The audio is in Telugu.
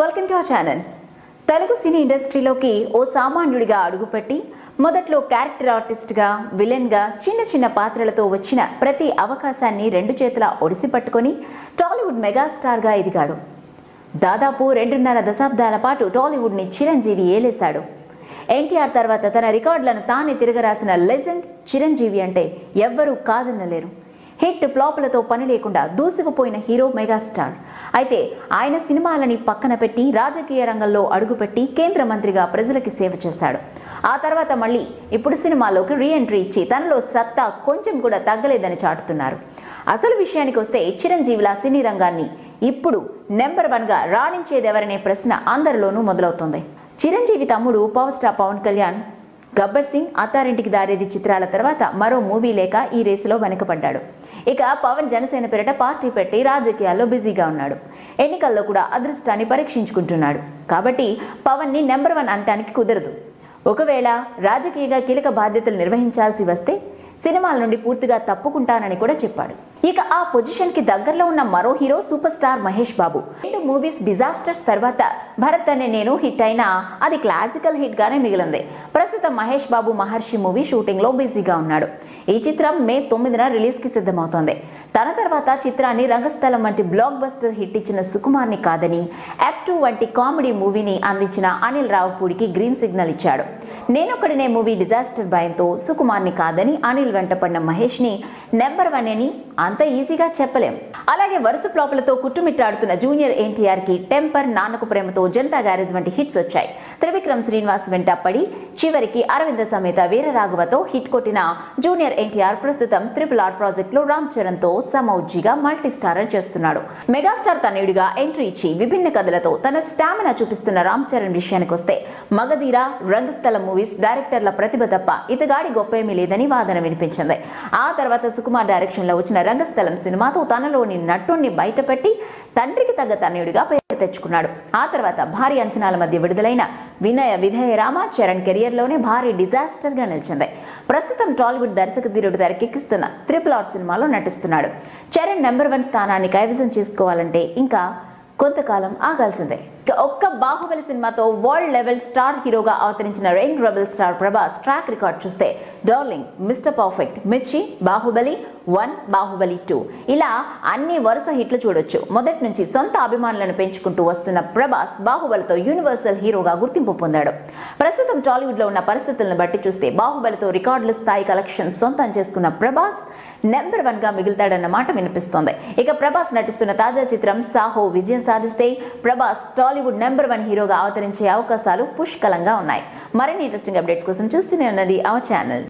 Welcome to our channel. Telugu cine ఇండస్ట్రీలోకి ఓ సామాన్యుడిగా అడుగుపెట్టి మొదట్లో క్యారెక్టర్ ఆర్టిస్ట్గా, విలన్గా చిన్న చిన్న పాత్రలతో వచ్చిన ప్రతి అవకాశాన్ని రెండు చేతులా ఒడిసి పట్టుకొని టాలీవుడ్ మెగాస్టార్గా ఎదిగాడు. దాదాపు 2.5 దశాబ్దాల పాటు టాలీవుడ్ని చిరంజీవి ఏలేశాడు. ఎన్టీఆర్ తర్వాత తన రికార్డులను తానే తిరగరాసిన లెజెండ్ చిరంజీవి అంటే ఎవ్వరూ కాదనలేరు. హిట్ ఫ్లాపులతో పని లేకుండా దూసుకుపోయిన హీరో మెగాస్టార్. అయితే ఆయన సినిమాలని పక్కన పెట్టి రాజకీయ రంగంలో అడుగుపెట్టి కేంద్ర మంత్రిగా ప్రజలకి సేవ చేశాడు. ఆ తర్వాత మళ్ళీ ఇప్పుడు సినిమాలోకి రీఎంట్రీ ఇచ్చి తనలో సత్తా కొంచెం కూడా తగ్గలేదని చాటుతున్నారు. అసలు విషయానికి వస్తే చిరంజీవిలా సినీ రంగాన్ని ఇప్పుడు నెంబర్ 1గా రాణించేదెవరనే ప్రశ్న అందరిలోనూ మొదలవుతోంది. చిరంజీవి తమ్ముడు పవర్ స్టార్ పవన్ కళ్యాణ్ గబ్బర్ సింగ్, అత్తారింటికి దారేది చిత్రాల తర్వాత మరో మూవీ లేక ఈ రేసులో వెనుకపడ్డాడు. ఇక పవన్ జనసేన పేరిట పార్టీ పెట్టి రాజకీయాల్లో బిజీగా ఉన్నాడు. ఎన్నికల్లో కూడా అదృష్టాన్ని పరీక్షించుకుంటున్నాడు. కాబట్టి పవన్ ని నెంబర్ 1 అనటానికి కుదరదు. ఒకవేళ రాజకీయంగా కీలక బాధ్యతలు నిర్వహించాల్సి వస్తే సినిమాల నుండి పూర్తిగా తప్పుకుంటానని కూడా చెప్పాడు. ఇక ఆ పొజిషన్ కి దగ్గరలో ఉన్న మరో hero super star Mahesh Babu. 2 movies disasters తర్వాత భరత్ అనే నేను హిట్ అయినా అది క్లాసికల్ హిట్ గానే మిగిలింది. ప్రస్తుతం మహేష్ బాబు మహర్షి మూవీ షూటింగ్ లో బిజీగా ఉన్నాడు. ఈ చిత్రం మే 9న రిలీజ్ కి సిద్ధమవుతోంది. తన తర్వాత చిత్రాన్ని రంగస్థలం వంటి బ్లాక్ బస్టర్ హిట్ ఇచ్చిన సుకుమార్ని కాదని F2 వంటి కామెడీ మూవీని అందించిన అనిల్ రావుపూడికి గ్రీన్ సిగ్నల్ ఇచ్చాడు. నేనొక్కడినే మూవీ డిజాస్టర్ భయంతో సుకుమార్ని కాదని అనిల్ వెంటపడిన మహేష్ ని నెంబర్ 1 అని అంత ఈజీగా చెప్పలేం. అలాగే వరుస ఫ్లాపులతో కుట్టుమిట్టాడుతున్న జూనియర్ ఎన్టీఆర్ కి టెంపర్, నాన్నకు ప్రేమతో, జనతా గ్యారేజ్ వంటి హిట్స్ వచ్చాయి. త్రివిక్రమ్ శ్రీనివాస్ వెంట పడి చివరికి అరవింద సమేత వీరరాఘవతో హిట్ కొట్టిన జూనియర్ ఎన్టీఆర్ ప్రస్తుతం RRR ప్రాజెక్ట్ లో రామ్ చరణ్ తో సమౌజ్జిగా మల్టీ స్టారర్ చేస్తున్నాడు. మెగాస్టార్ తనయుడిగా ఎంట్రీ ఇచ్చి విభిన్న కథలతో తన స్టామినా చూపిస్తున్న రామ్ చరణ్ విషయానికి వస్తే మగధీర, రంగస్థలం మూవీస్ డైరెక్టర్ల ప్రతిభ తప్ప ఇతగాడి గొప్పేమీ లేదని వాదన వినిపించింది. ఆ తర్వాత సుకుమార్ డైరెక్షన్ లో వచ్చిన రంగస్థలం సినిమాతో తనలోని నటుణ్ణి బయటపెట్టి తండ్రికి తగ్గ తనయుడిగా పేరు తెచ్చుకున్నాడు. ఆ తర్వాత భారీ అంచనాల మధ్య విడుదలైన వినయ విధేయ రామ చరణ్ కెరియర్ లోనే భారీ డిజాస్టర్ గా నిలిచింది. ప్రస్తుతం టాలీవుడ్ దర్శకధీరుడు తెరకెక్కిస్తున్న RRR సినిమాలో నటిస్తున్నాడు. చరణ్ నెంబర్ 1 స్థానాన్ని కైవసం చేసుకోవాలంటే ఇంకా కొంతకాలం ఆగాల్సిందే. ఒక్క బాహుబలి సినిమాతో వరల్డ్ లెవెల్ స్టార్ హీరోగా అవతరించిన young rebel star Prabhas track record చూస్తే డార్లింగ్, మిస్టర్ పర్ఫెక్ట్, మిర్చి, బాహుబలి 1, బాహుబలి 2 ఇలా అన్ని వరుస హిట్లు చూడొచ్చు. మొదటి నుంచి సొంత అభిమానులను పెంచుకుంటూ వస్తున్న ప్రభాస్ బాహుబలితో యూనివర్సల్ హీరోగా గుర్తింపు పొందాడు. ప్రస్తుతం టాలీవుడ్ లో ఉన్న పరిస్థితులను బట్టి చూస్తే బాహుబలితో రికార్డుల స్థాయి కలెక్షన్స్ సొంతం చేసుకున్న ప్రభాస్ నెంబర్ 1గా మిగులుతాడన్న మాట వినిపిస్తోంది. ఇక ప్రభాస్ నటిస్తున్న తాజా చిత్రం సాహో విజయం సాధిస్తే ప్రభాస్ టాలీవుడ్ నెంబర్ 1 హీరోగా అవతరించే అవకాశాలు పుష్కలంగా ఉన్నాయి. మరిన్ని ఇంట్రెస్టింగ్ అప్డేట్స్ కోసం చూస్తూనే ఉన్నది అవర్ ఛానల్.